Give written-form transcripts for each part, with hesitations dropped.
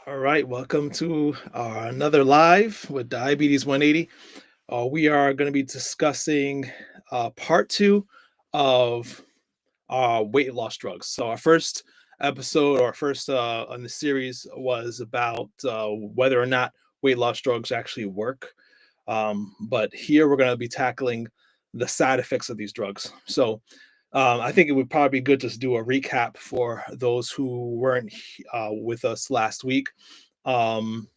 All right, welcome to another live with Diabetes 180. We are going to be discussing part two of weight loss drugs. So, our first episode or first on the series was about whether or not weight loss drugs actually work. But here we're going to be tackling the side effects of these drugs. So, I think it would probably be good to do a recap for those who weren't with us last week. Um,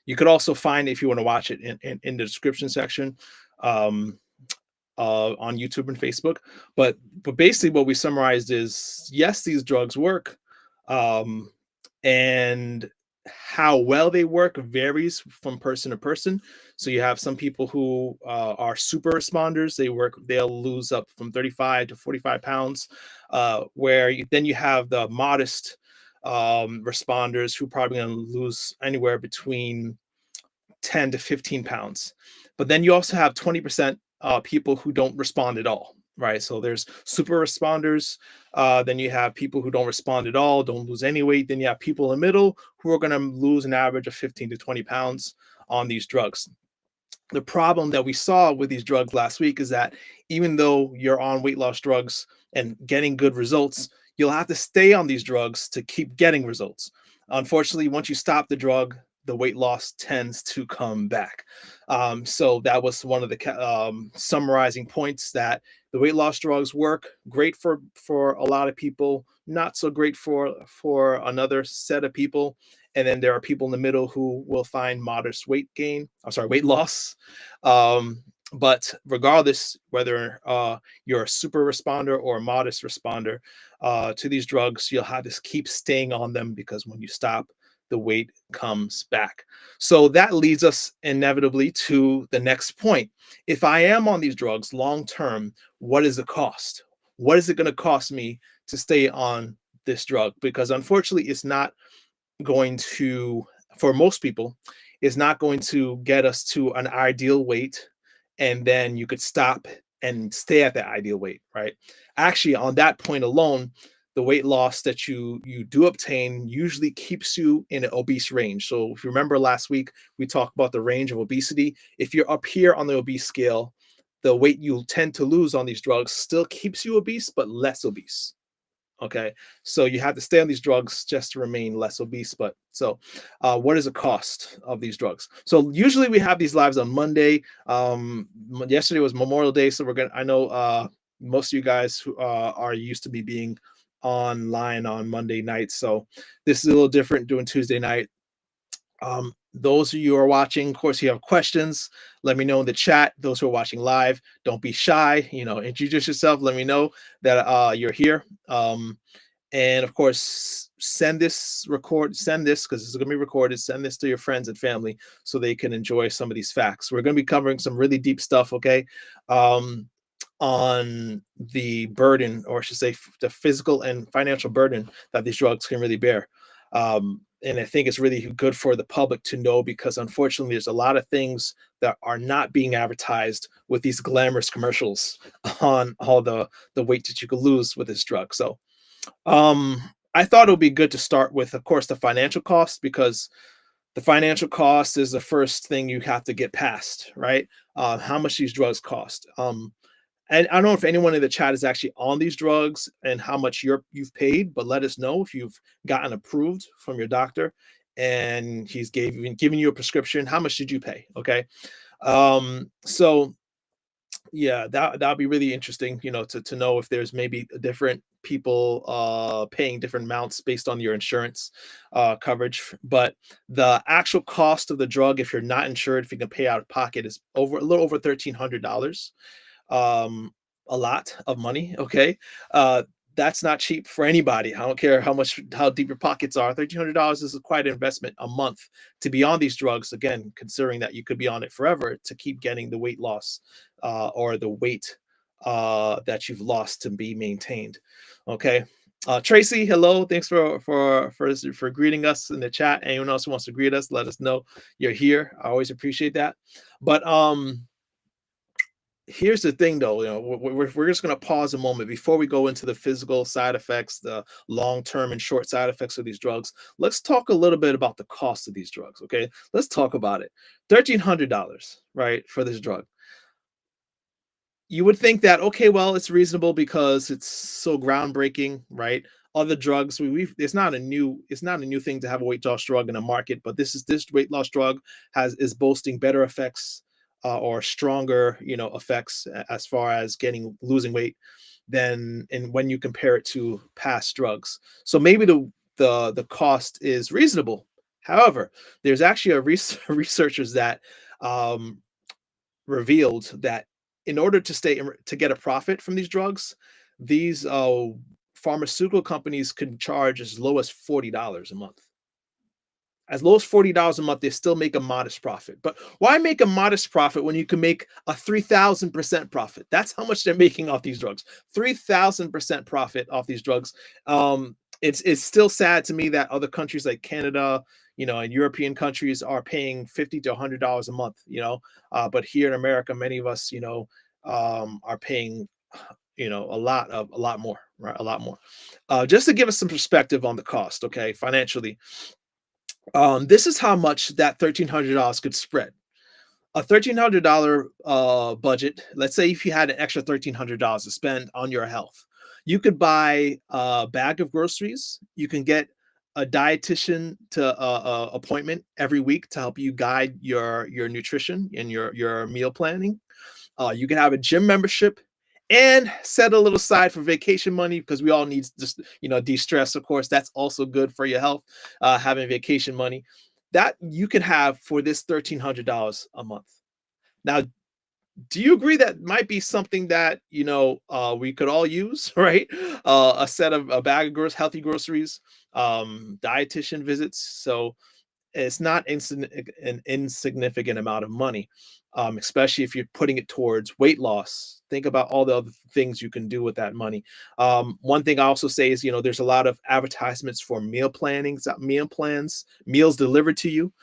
you could also find, if you want to watch it, in the description section um, on YouTube and Facebook. But basically, what we summarized is yes, these drugs work, um, and how well they work varies from person to person. So you have some people who are super responders. They'll lose up from 35 to 45 pounds. Then you have the modest responders who probably going to lose anywhere between 10 to 15 pounds. But then you also have 20% people who don't respond at all, right? So there's super responders. Then you have people who don't respond at all, don't lose any weight. Then you have people in the middle who are going to lose an average of 15 to 20 pounds on these drugs. The problem that we saw with these drugs last week is that even though you're on weight loss drugs and getting good results, you'll have to stay on these drugs to keep getting results. Unfortunately, once you stop the drug, the weight loss tends to come back. So that was one of the summarizing points, that the weight loss drugs work great for a lot of people, not so great for another set of people. And then there are people in the middle who will find modest weight loss. But regardless, whether you're a super responder or a modest responder to these drugs, you'll have to keep staying on them, because when you stop, the weight comes back. So that leads us inevitably to the next point. If I am on these drugs long term, what is the cost? What is it going to cost me to stay on this drug? Because unfortunately, it's not going to, for most people, is not going to get us to an ideal weight, and then you could stop and stay at that ideal weight, right? Actually, on that point alone, the weight loss that you do obtain usually keeps you in an obese range. So if you remember last week, we talked about the range of obesity. If you're up here on the obese scale, the weight you tend to lose on these drugs still keeps you obese, but less obese. Okay, so you have to stay on these drugs just to remain less obese. But so, what is the cost of these drugs? So usually we have these lives on Monday. Yesterday was Memorial Day, so I know most of you guys who are used to me being online on Monday nights. So this is a little different doing Tuesday night. Those of you who are watching, of course, you have questions, let me know in the chat. Those who are watching live, don't be shy. Introduce yourself. Let me know that you're here. And of course, send this, because it's going to be recorded. Send this to your friends and family so they can enjoy some of these facts. We're going to be covering some really deep stuff, okay, on the burden, or I should say the physical and financial burden that these drugs can really bear. And I think it's really good for the public to know, because unfortunately, there's a lot of things that are not being advertised with these glamorous commercials on all the weight that you could lose with this drug. So I thought it would be good to start with, of course, the financial cost, because the financial cost is the first thing you have to get past, right? How much these drugs cost. And I don't know if anyone in the chat is actually on these drugs and how much you've paid, but let us know if you've gotten approved from your doctor and he's giving you a prescription. How much did you pay? Okay. So yeah, that'll be really interesting, to know if there's maybe different people paying different amounts based on your insurance coverage. But the actual cost of the drug, if you're not insured, if you can pay out of pocket, is a little over $1,300. A lot of money. Okay. That's not cheap for anybody. I don't care how deep your pockets are. $1,300 is quite an investment a month to be on these drugs. Again, considering that you could be on it forever to keep getting the weight loss or the weight that you've lost to be maintained. Okay. Tracy, hello. Thanks for greeting us in the chat. Anyone else who wants to greet us, let us know you're here. I always appreciate that. But Here's the thing though, we're just going to pause a moment before we go into the physical side effects, the long-term and short side effects of these drugs. Let's talk a little bit about the cost of these drugs. Okay, let's talk about it. $1,300, right, for this drug. You would think that, okay, well, it's reasonable because it's so groundbreaking, right? Other drugs, we've it's not a new thing to have a weight loss drug in a market, but this weight loss drug is boasting better effects, or stronger, effects as far as losing weight than and when you compare it to past drugs. So maybe the cost is reasonable. However, there's actually researchers that um, revealed that in order to get a profit from these drugs, these pharmaceutical companies can charge as low as $40 a month. As low as $40 a month, they still make a modest profit. But why make a modest profit when you can make a 3,000% profit? That's how much they're making off these drugs. 3,000% profit off these drugs. It's still sad to me that other countries like Canada, and European countries are paying $50 to $100 a month. But here in America, many of us, are paying, a lot more, right? A lot more. Just to give us some perspective on the cost, okay, financially. This is how much that $1,300 could spread. A $1,300 budget. Let's say if you had an extra $1,300 to spend on your health, you could buy a bag of groceries. You can get a dietitian appointment every week to help you guide your nutrition and your meal planning. You can have a gym membership and set a little aside for vacation money because we all need just de-stress. Of course, that's also good for your health. Having vacation money that you can have for this $1,300 a month. Now, do you agree that might be something that we could all use, right? A bag of healthy groceries, dietitian visits. So it's not an insignificant amount of money, especially if you're putting it towards weight loss. Think about all the other things you can do with that money. One thing I also say is, there's a lot of advertisements for meal plans, meals delivered to you.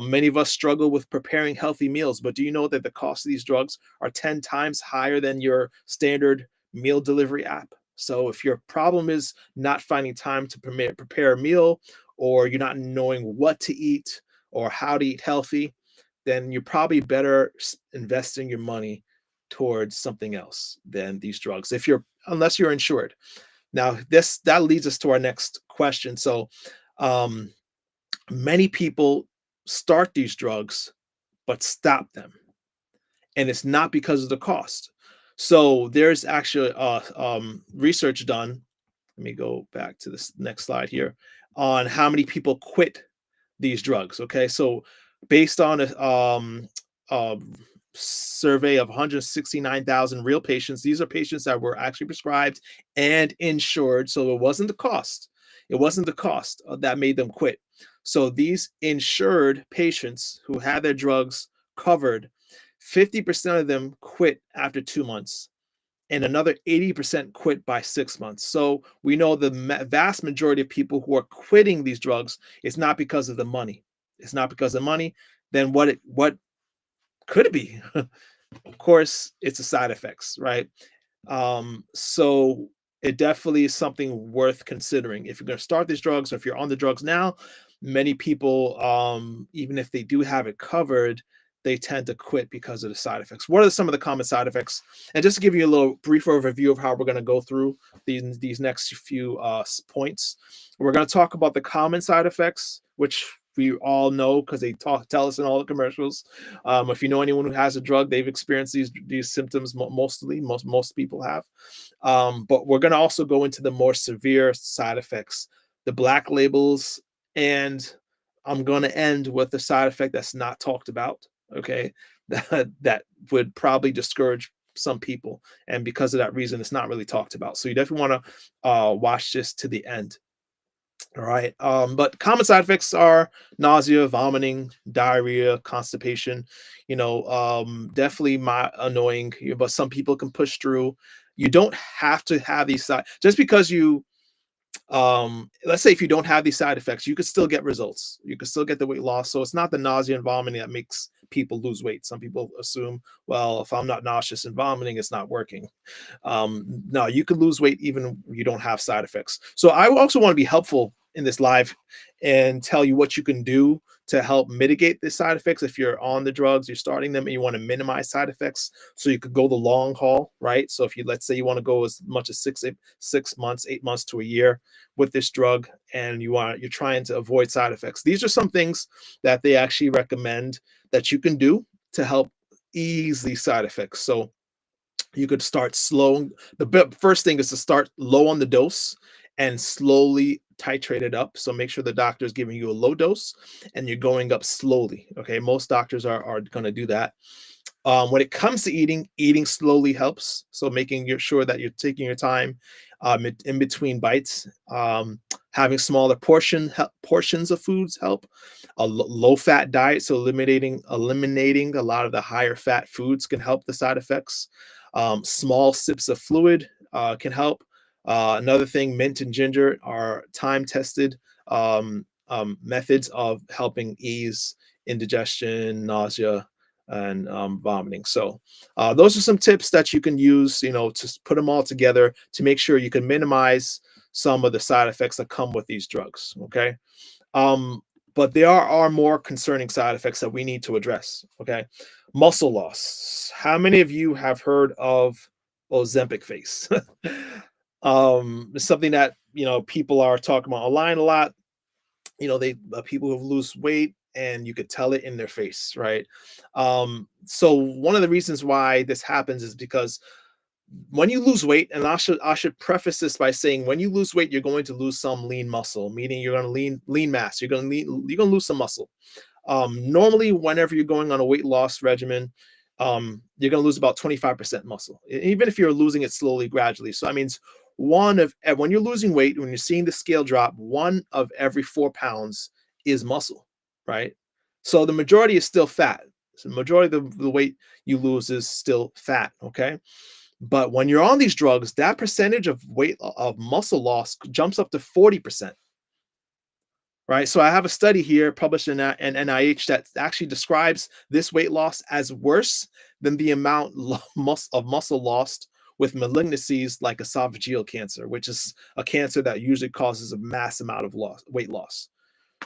Many of us struggle with preparing healthy meals, but do you know that the cost of these drugs are 10 times higher than your standard meal delivery app? So if your problem is not finding time to prepare a meal, or you're not knowing what to eat or how to eat healthy, then you're probably better investing your money towards something else than these drugs. Unless you're insured. Now, that leads us to our next question. So, um, many people start these drugs but stop them, and it's not because of the cost. So there's actually research done. Let me go back to this next slide here on how many people quit these drugs. Okay, so based on a survey of 169,000 real patients, these are patients that were actually prescribed and insured. So it wasn't the cost. It wasn't the cost that made them quit. So these insured patients who had their drugs covered, 50% of them quit after 2 months, and another 80% quit by 6 months. So we know the vast majority of people who are quitting these drugs is not because of the money. It's not because of money. Then what could it be? Of course, it's the side effects, right? So it definitely is something worth considering. If you're going to start these drugs, or if you're on the drugs now, many people, even if they do have it covered, they tend to quit because of the side effects. What are some of the common side effects? And just to give you a little brief overview of how we're going to go through these next few points, we're going to talk about the common side effects, which we all know because they tell us in all the commercials. If you know anyone who has a drug, they've experienced these symptoms. Most people have. But we're going to also go into the more severe side effects, the black labels, and I'm going to end with the side effect that's not talked about. Okay, that would probably discourage some people, and because of that reason, it's not really talked about. So you definitely want to watch this to the end. All right. But common side effects are nausea, vomiting, diarrhea, constipation. Definitely annoying, but some people can push through. You don't have to have these just because you let's say if you don't have these side effects, you could still get results. You could still get the weight loss. So it's not the nausea and vomiting that makes people lose weight. Some people assume, well, if I'm not nauseous and vomiting, it's not working. No, you can lose weight even if you don't have side effects. So I also want to be helpful in this live and tell you what you can do to help mitigate the side effects. If you're on the drugs, you're starting them and you want to minimize side effects so you could go the long haul, right? So if you, let's say you want to go as much as 6 months, 8 months to a year with this drug, and you're trying to avoid side effects. These are some things that they actually recommend that you can do to help ease these side effects. So you could start slow. First thing is to start low on the dose and slowly titrate it up. So make sure the doctor is giving you a low dose and you're going up slowly. Okay, most doctors are going to do that. When it comes to eating slowly helps. So making sure that you're taking your time in between bites. Having smaller portions of foods help. A low fat diet, so eliminating a lot of the higher fat foods can help the side effects. Small sips of fluid can help. Another thing, mint and ginger are time tested methods of helping ease indigestion, nausea, and vomiting. So those are some tips that you can use, to put them all together to make sure you can minimize some of the side effects that come with these drugs. Okay. But there are more concerning side effects that we need to address. Okay. Muscle loss. How many of you have heard of Ozempic face? It's something that, people are talking about online a lot. They people who lose weight and you could tell it in their face, right? So one of the reasons why this happens is because when you lose weight, and I should preface this by saying, when you lose weight, you're going to lose some lean muscle, meaning you're going to lean mass. You're going to lose some muscle. Normally, whenever you're going on a weight loss regimen, you're going to lose about 25% muscle, even if you're losing it slowly, gradually. So that means when you're losing weight, when you're seeing the scale drop, 1 of every 4 pounds is muscle, right? So the majority is still fat. So the majority of the weight you lose is still fat, okay? But when you're on these drugs, that percentage of muscle loss jumps up to 40%. Right. So I have a study here published in NIH that actually describes this weight loss as worse than the amount of muscle lost with malignancies like esophageal cancer, which is a cancer that usually causes a mass amount of weight loss.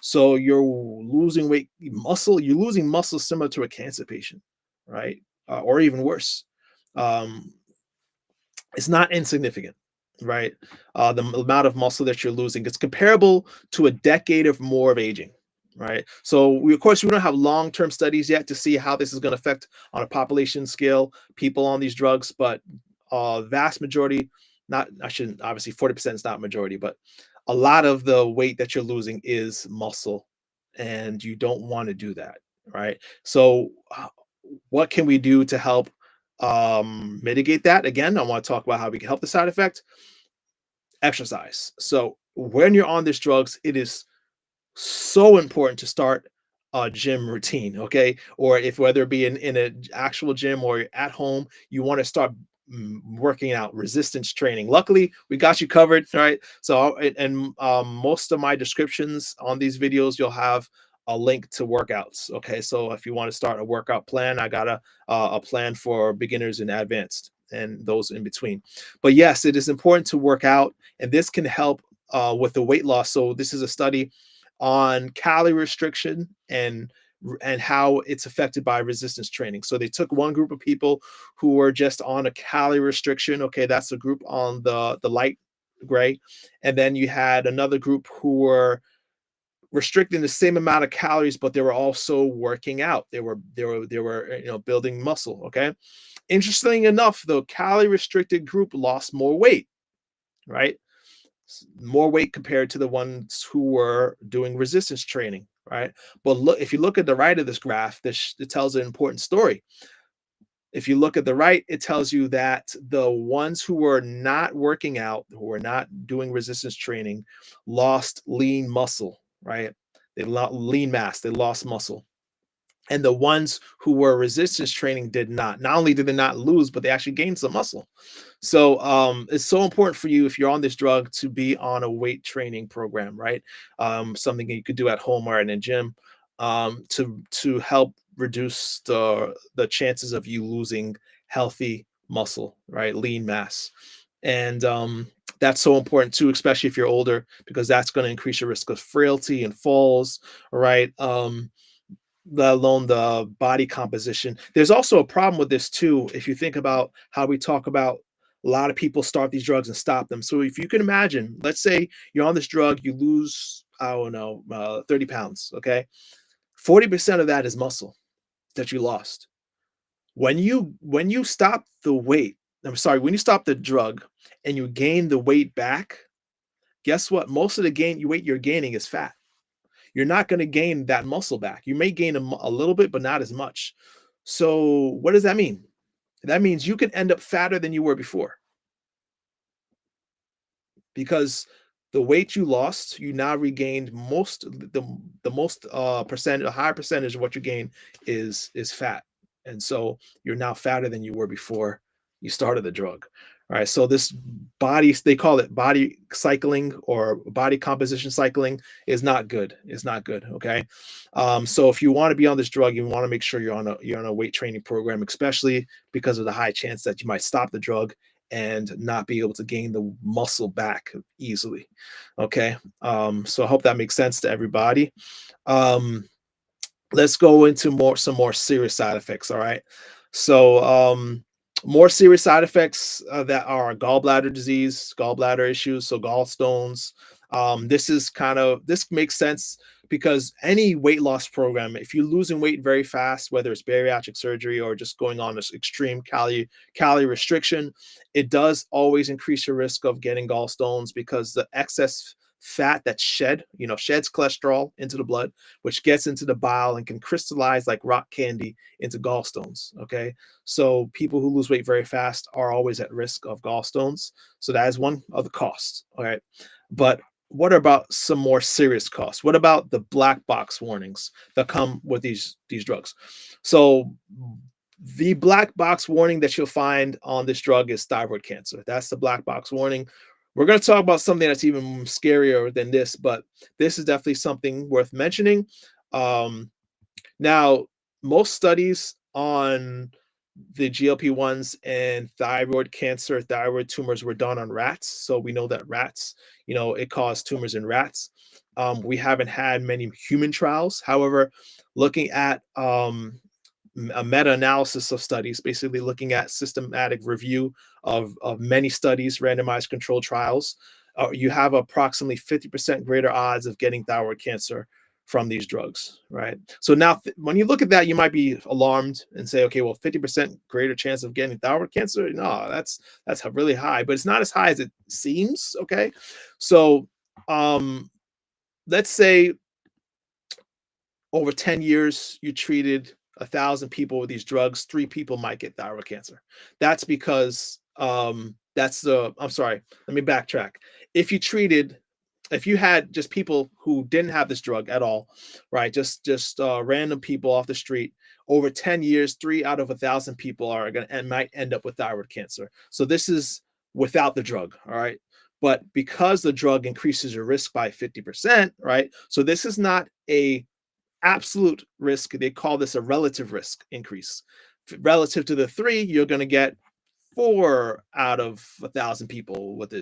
So you're losing you're losing muscle similar to a cancer patient, right? Or even worse. Um, it's not insignificant, right? The amount of muscle that you're losing, it's comparable to a decade or more of aging, right? So of course, we don't have long-term studies yet to see how this is going to affect on a population scale people on these drugs, but vast majority, not I shouldn't obviously 40% is not majority, but a lot of the weight that you're losing is muscle, and you don't want to do that, right? So what can we do to help mitigate that? Again, I want to talk about how we can help the side effect. Exercise. So when you're on these drugs, it is so important to start a gym routine, okay? Or if whether it be in an actual gym or at home, you want to start working out, resistance training. Luckily, we got you covered, right? So most of my descriptions on these videos, you'll have a link to workouts. Okay, so if you want to start a workout plan, I got a plan for beginners and advanced and those in between. But yes, it is important to work out, and this can help with the weight loss. So this is a study on calorie restriction and how it's affected by resistance training. So they took one group of people who were just on a calorie restriction. Okay, that's the group on the light gray, and then you had another group who were restricting the same amount of calories, but they were also working out. They were building muscle. Okay, interestingly enough, the calorie restricted group lost more weight, right? More weight compared to the ones who were doing resistance training, right? But look, if you look at the right of this graph, it tells an important story. If you look at the right, it tells you that the ones who were not working out, who were not doing resistance training, lost lean muscle, right? They lost lean mass, they lost muscle. And the ones who were resistance training did not. Not only did they not lose, but they actually gained some muscle. So it's so important for you if you're on this drug to be on a weight training program, right? Something that you could do at home or in a gym to help reduce the chances of you losing healthy muscle, right? Lean mass. And that's so important too, especially if you're older, because that's going to increase your risk of frailty and falls, right? Let alone the body composition. There's also a problem with this too. If you think about how we talk about a lot of people start these drugs and stop them. So if you can imagine, let's say you're on this drug, you lose, I don't know, 30 pounds. Okay. 40% of that is muscle that you lost. When you stop the weight, I'm sorry, when you stop the drug and you gain the weight back, guess what? Most of the weight you're gaining is fat. You're not going to gain that muscle back. You may gain a little bit, but not as much. So what does that mean? That means you can end up fatter than you were before, because the weight you lost, you now regained the most percent, a higher percentage of what you gain is fat. And so you're now fatter than you were before you started the drug. All right. So this body, they call it body cycling or body composition cycling, is not good. It's not good. Okay. So if you want to be on this drug, you want to make sure you're on a weight training program, especially because of the high chance that you might stop the drug and not be able to gain the muscle back easily. Okay. So I hope that makes sense to everybody. Um, let's go into some more serious side effects. All right. So more serious side effects that are gallbladder disease, gallbladder issues, so gallstones. This makes sense because any weight loss program, if you're losing weight very fast, whether it's bariatric surgery or just going on this extreme calorie restriction, it does always increase your risk of getting gallstones, because the excess fat that sheds cholesterol into the blood, which gets into the bile and can crystallize like rock candy into gallstones. Okay. So people who lose weight very fast are always at risk of gallstones. So that is one of the costs. All right. But what about some more serious costs? What about the black box warnings that come with these drugs? So the black box warning that you'll find on this drug is thyroid cancer. That's the black box warning. We're going to talk about something that's even scarier than this, but this is definitely something worth mentioning. Um, Now, most studies on the GLP-1s and thyroid cancer, thyroid tumors were done on rats. So we know that rats, it caused tumors in rats. We haven't had many human trials. However, looking at a meta-analysis of studies, basically looking at systematic review of many studies, randomized controlled trials, you have approximately 50% greater odds of getting thyroid cancer from these drugs, right? So now, when you look at that, you might be alarmed and say, okay, well, 50% greater chance of getting thyroid cancer? No, that's really high, but it's not as high as it seems. Okay, so let's say over 10 years, you treated 1,000 people with these drugs, 3 people might get thyroid cancer. That's because I'm sorry, let me backtrack. If you treated, if you had just people who didn't have this drug at all, right? Just random people off the street, over 10 years, 3 out of 1,000 people are going to and might end up with thyroid cancer. So this is without the drug, all right? But because the drug increases your risk by 50%, right? So this is not a absolute risk. They call this a relative risk increase. Relative to the 3, you're going to get 4 out of 1,000 people with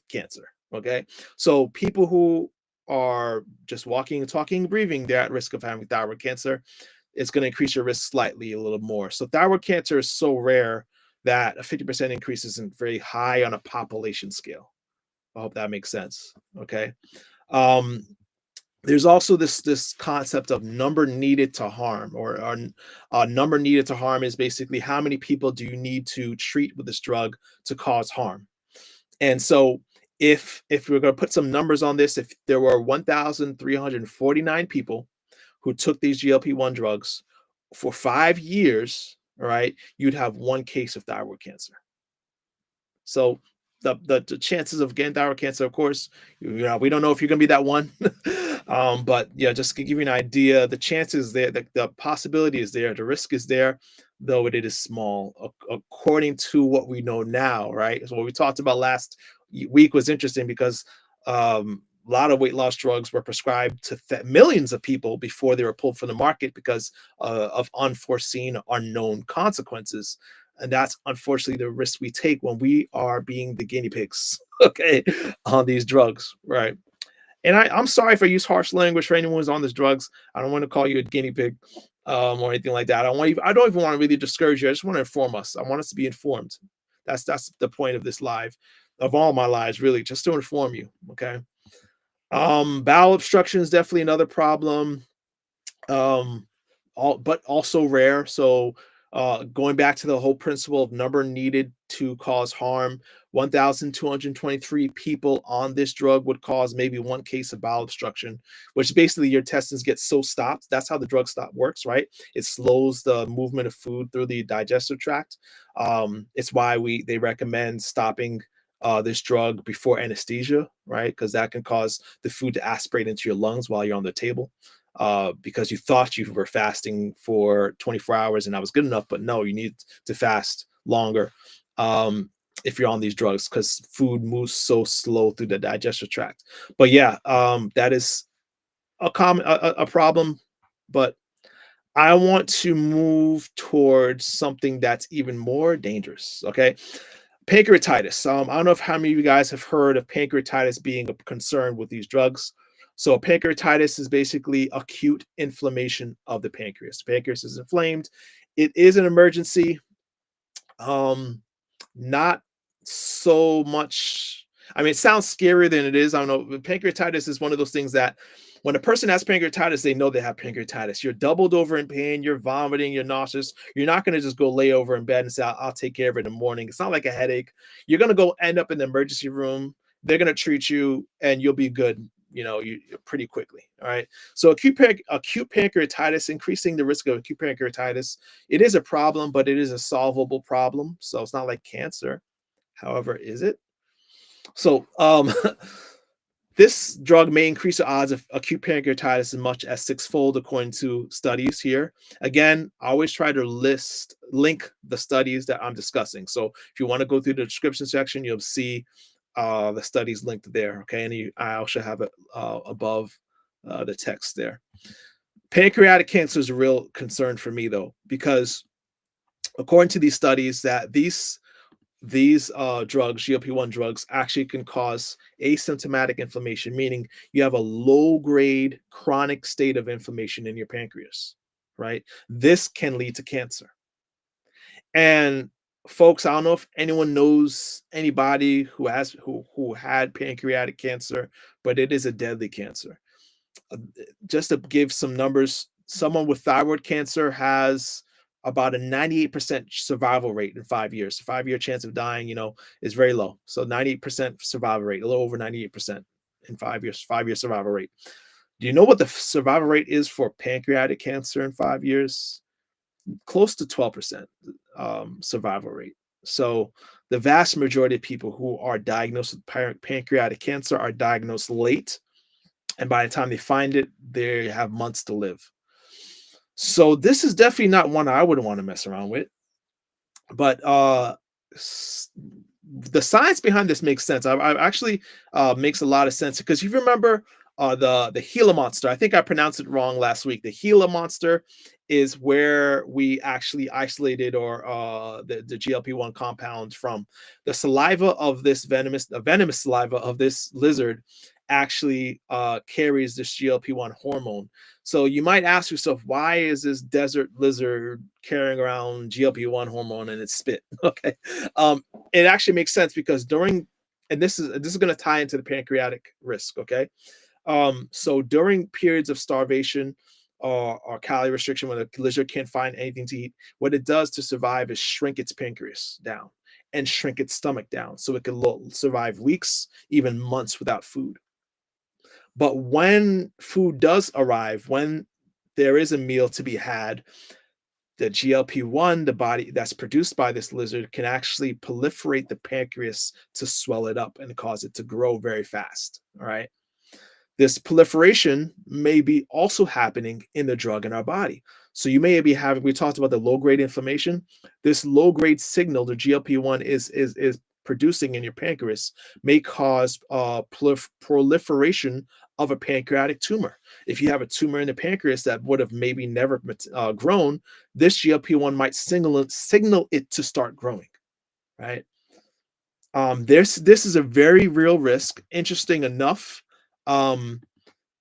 cancer. Okay, so people who are just walking, talking, breathing, they're at risk of having thyroid cancer. It's going to increase your risk slightly a little more. So thyroid cancer is so rare that a 50% increase isn't very high on a population scale. I hope that makes sense. Okay. Um, there's also this concept of number needed to harm, or number needed to harm is basically how many people do you need to treat with this drug to cause harm. And so if we're going to put some numbers on this, if there were 1,349 people who took these GLP-1 drugs for 5 years, all right, you'd have 1 case of thyroid cancer. So the chances of getting thyroid cancer, of course, we don't know if you're going to be that one. But yeah, just to give you an idea, the chances there, the possibility is there, the risk is there, though it is small, according to what we know now, right? So what we talked about last week was interesting because a lot of weight loss drugs were prescribed to millions of people before they were pulled from the market because of unforeseen, unknown consequences. And that's unfortunately the risk we take when we are being the guinea pigs, okay, on these drugs, right? And I'm sorry if I use harsh language for anyone who's on these drugs. I don't want to call you a guinea pig or anything like that. I don't even want to really discourage you. I just want to inform us. I want us to be informed. That's the point of this live, of all my lives, really, just to inform you. Okay. Bowel obstruction is definitely another problem. Um, but also rare. So going back to the whole principle of number needed to cause harm, 1,223 people on this drug would cause maybe one case of bowel obstruction, which basically your intestines get so stopped. That's how the drug stop works, right? It slows the movement of food through the digestive tract. It's why they recommend stopping this drug before anesthesia, right? Because that can cause the food to aspirate into your lungs while you're on the table, because you thought you were fasting for 24 hours and that was good enough, but no, you need to fast longer if you're on these drugs, because food moves so slow through the digestive tract. But yeah, that is a problem. But I want to move towards something that's even more dangerous. Okay, pancreatitis. I don't know if how many of you guys have heard of pancreatitis being a concern with these drugs. So pancreatitis is basically acute inflammation of the pancreas. The pancreas is inflamed. It is an emergency. Um, Not so much. I mean, it sounds scarier than it is. I don't know. But pancreatitis is one of those things that when a person has pancreatitis, they know they have pancreatitis. You're doubled over in pain, you're vomiting, you're nauseous. You're not going to just go lay over in bed and say, I'll take care of it in the morning. It's not like a headache. You're going to go end up in the emergency room. They're going to treat you and you'll be good, pretty quickly. All right. So acute pancreatitis, increasing the risk of acute pancreatitis. It is a problem, but it is a solvable problem. So it's not like cancer. However, is it? So this drug may increase the odds of acute pancreatitis as much as sixfold, according to studies here. Again, I always try to link the studies that I'm discussing. So if you want to go through the description section, you'll see the studies linked there. Okay, and I also have it above the text there. Pancreatic cancer is a real concern for me, though, because according to these studies, that these drugs, GLP-1 drugs, actually can cause asymptomatic inflammation, meaning you have a low-grade chronic state of inflammation in your pancreas, right? This can lead to cancer. And folks, I don't know if anyone knows anybody who had pancreatic cancer, but it is a deadly cancer. Just to give some numbers, someone with thyroid cancer has about a 98% survival rate in 5 years. 5 year chance of dying, is very low. So 98% survival rate, a little over 98% in 5 years, 5 year survival rate. Do you know what the survival rate is for pancreatic cancer in 5 years? Close to 12% survival rate. So the vast majority of people who are diagnosed with pancreatic cancer are diagnosed late. And by the time they find it, they have months to live. So this is definitely not one I would want to mess around with. But the science behind this makes sense. I actually makes a lot of sense, because you remember the Gila monster. I think I pronounced it wrong last week. The Gila monster is where we actually isolated or the GLP-1 compound from. The saliva of this venomous saliva of this lizard actually carries this GLP-1 hormone. So you might ask yourself, why is this desert lizard carrying around GLP-1 hormone in its spit? Okay. It actually makes sense, because and this is going to tie into the pancreatic risk. Okay. So during periods of starvation or calorie restriction, when a lizard can't find anything to eat, what it does to survive is shrink its pancreas down and shrink its stomach down, so it can survive weeks, even months without food. But when food does arrive, when there is a meal to be had, the GLP-1, the body that's produced by this lizard, can actually proliferate the pancreas to swell it up and cause it to grow very fast. All right. This proliferation may be also happening in the drug in our body. So you may be having, we talked about the low-grade inflammation. This low-grade signal, the GLP-1, is producing in your pancreas may cause proliferation of a pancreatic tumor. If you have a tumor in the pancreas that would have maybe never grown, this GLP-1 might signal it to start growing, right? This is a very real risk. Interesting enough, um,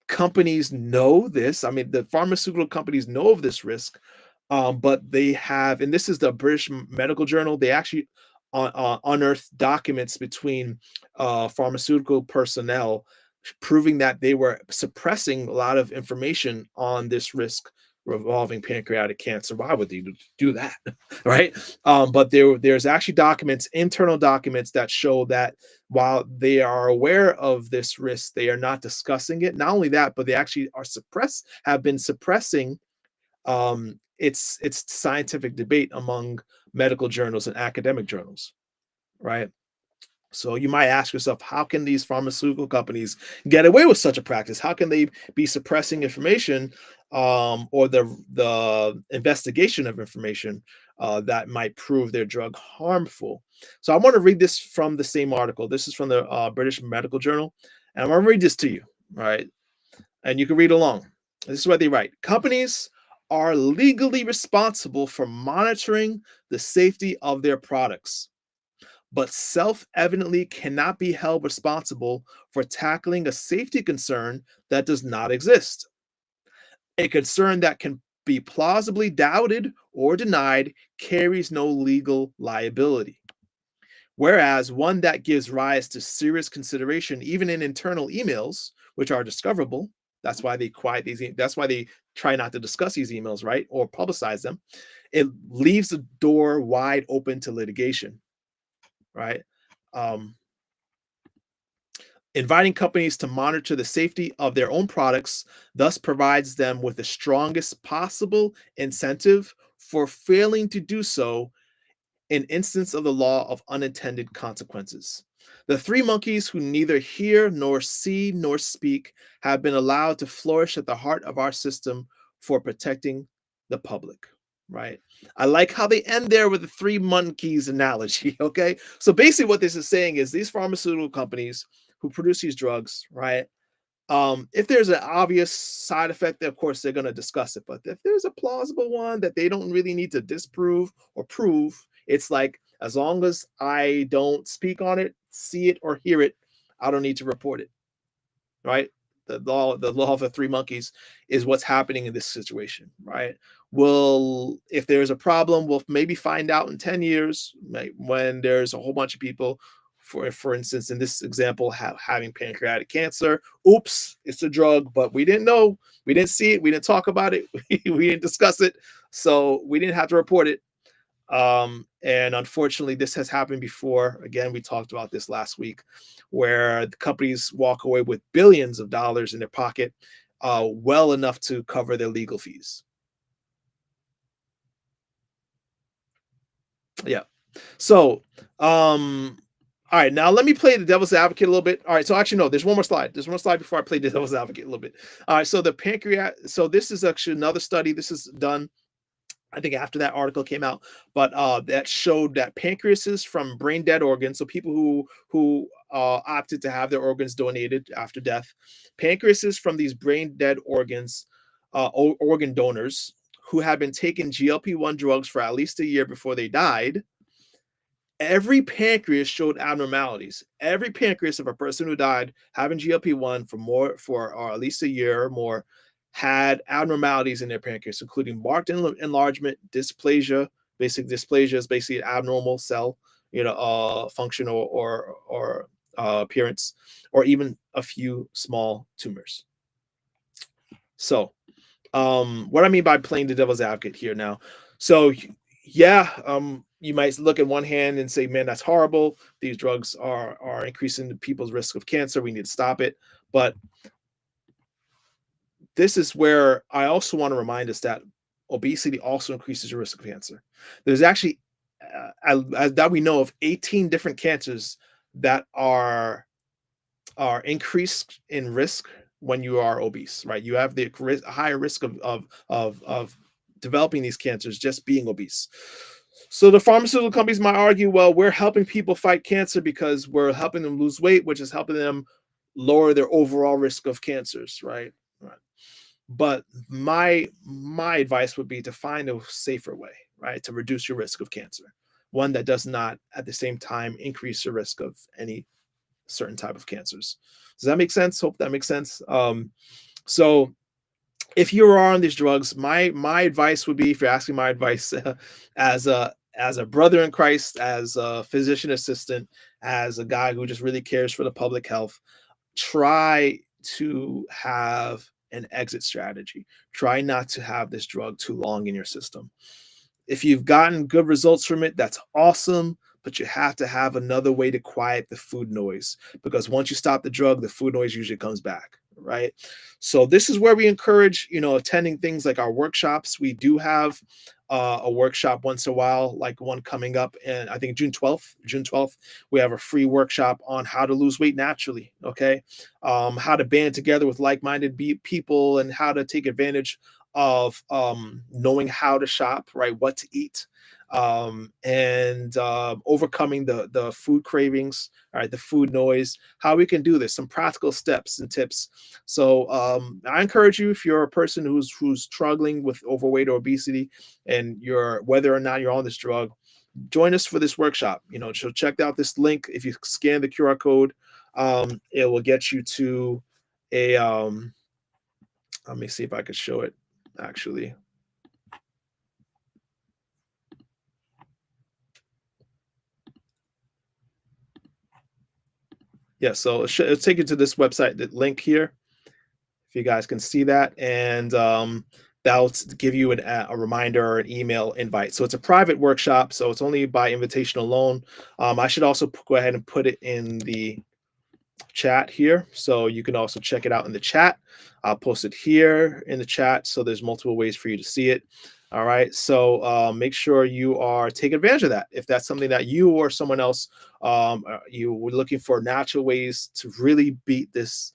companies know this. I mean, the pharmaceutical companies know of this risk, but they have, and this is the British Medical Journal. They actually unearthed documents between pharmaceutical personnel proving that they were suppressing a lot of information on this risk revolving pancreatic cancer. Why would they do that? Right? But there's actually documents, internal documents that show that while they are aware of this risk, they are not discussing it. Not only that, but they actually have been suppressing its scientific debate among medical journals and academic journals, right? So you might ask yourself, how can these pharmaceutical companies get away with such a practice? How can they be suppressing information, or the investigation of information that might prove their drug harmful? So I want to read this from the same article. This is from the British Medical Journal, and I'm going to read this to you, all right? And you can read along. This is what they write: companies are legally responsible for monitoring the safety of their products, but self-evidently cannot be held responsible for tackling a safety concern that does not exist. A concern that can be plausibly doubted or denied carries no legal liability, whereas one that gives rise to serious consideration, even in internal emails, which are discoverable. That's why they quiet these. That's why they try not to discuss these emails, right, or publicize them. It leaves the door wide open to litigation, right? Um, Inviting companies to monitor the safety of their own products thus provides them with the strongest possible incentive for failing to do so in instance of the law of unintended consequences. The three monkeys who neither hear nor see nor speak have been allowed to flourish at the heart of our system for protecting the public. Right. I like how they end there with the three monkeys analogy. Okay. So basically, what this is saying is these pharmaceutical companies who produce these drugs, right? If there's an obvious side effect, of course they're going to discuss it. But if there's a plausible one that they don't really need to disprove or prove, it's like, as long as I don't speak on it, see it, or hear it, I don't need to report it. Right? The law of the three monkeys is what's happening in this situation, right? Well, if there's a problem, we'll maybe find out in 10 years, right, when there's a whole bunch of people, for instance, in this example, having pancreatic cancer. Oops, it's a drug, but we didn't know, we didn't see it, we didn't talk about it, we didn't discuss it, so we didn't have to report it. And unfortunately, this has happened before. Again, we talked about this last week, where the companies walk away with billions of dollars in their pocket, well enough to cover their legal fees. Yeah. So, all right, now let me play the devil's advocate a little bit. All right, so actually, no, there's one more slide. There's one slide before I play the devil's advocate a little bit. All right, so the pancreas. So this is actually another study. This is done, I think, after that article came out, but that showed that pancreases from brain dead organs, so people who opted to have their organs donated after death, pancreases from these brain dead organs, organ donors who had been taking GLP-1 drugs for at least a year before they died, every pancreas showed abnormalities. Every pancreas of a person who died having GLP-1 for or at least a year or more had abnormalities in their pancreas, including marked enlargement, dysplasia. Basic dysplasia is basically an abnormal cell, function or appearance, or even a few small tumors. So, what I mean by playing the devil's advocate here now. So yeah, you might look at one hand and say, man, that's horrible. These drugs are increasing the people's risk of cancer. We need to stop it. But this is where I also want to remind us that obesity also increases your risk of cancer. There's actually, as that we know of, 18 different cancers that are increased in risk when you are obese, right? You have the higher risk of developing these cancers just being obese. So the pharmaceutical companies might argue, well, we're helping people fight cancer because we're helping them lose weight, which is helping them lower their overall risk of cancers, right? Right. But my advice would be to find a safer way, right, to reduce your risk of cancer, one that does not at the same time increase your risk of any certain type of cancers. Does that make sense? Hope that makes sense. So if you are on these drugs, my advice would be, if you're asking my advice, as a brother in Christ, as a physician assistant, as a guy who just really cares for the public health, try to have an exit strategy. Try not to have this drug too long in your system. If you've gotten good results from it, that's awesome, but you have to have another way to quiet the food noise, because once you stop the drug, the food noise usually comes back, right? So this is where we encourage, attending things like our workshops. We do have a workshop once in a while, like one coming up, and I think June 12th, we have a free workshop on how to lose weight naturally. Okay, how to band together with like-minded people, and how to take advantage of knowing how to shop, right? What to eat, and overcoming the food cravings, all right, the food noise, how we can do this, some practical steps and tips. So I encourage you, if you're a person who's struggling with overweight or obesity, and you're, whether or not you're on this drug, join us for this workshop. So check out this link. If you scan the QR code, it will get you to a let me see if I could show it actually. Yeah, so it'll take you to this website, the link here, if you guys can see that, and that'll give you a reminder or an email invite. So it's a private workshop, so it's only by invitation alone. I should also go ahead and put it in the chat here, so you can also check it out in the chat. I'll post it here in the chat, so there's multiple ways for you to see it. All right, so make sure you are taking advantage of that. If that's something that you or someone else, you were looking for natural ways to really beat this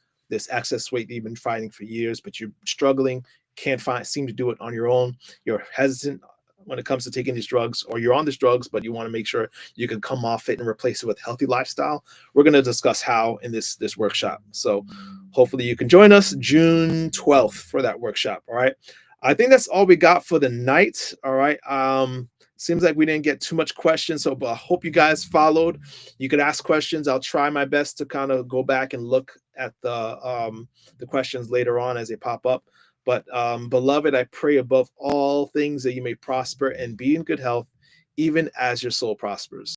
excess weight that you've been fighting for years, but you're struggling, can't seem to do it on your own. You're hesitant when it comes to taking these drugs, or you're on these drugs, but you want to make sure you can come off it and replace it with healthy lifestyle. We're going to discuss how in this workshop. So hopefully you can join us June 12th for that workshop. All right. I think that's all we got for the night. All right. Seems like we didn't get too much questions, so but I hope you guys followed. You could ask questions. I'll try my best to kind of go back and look at the questions later on as they pop up. But beloved, I pray above all things that you may prosper and be in good health, even as your soul prospers.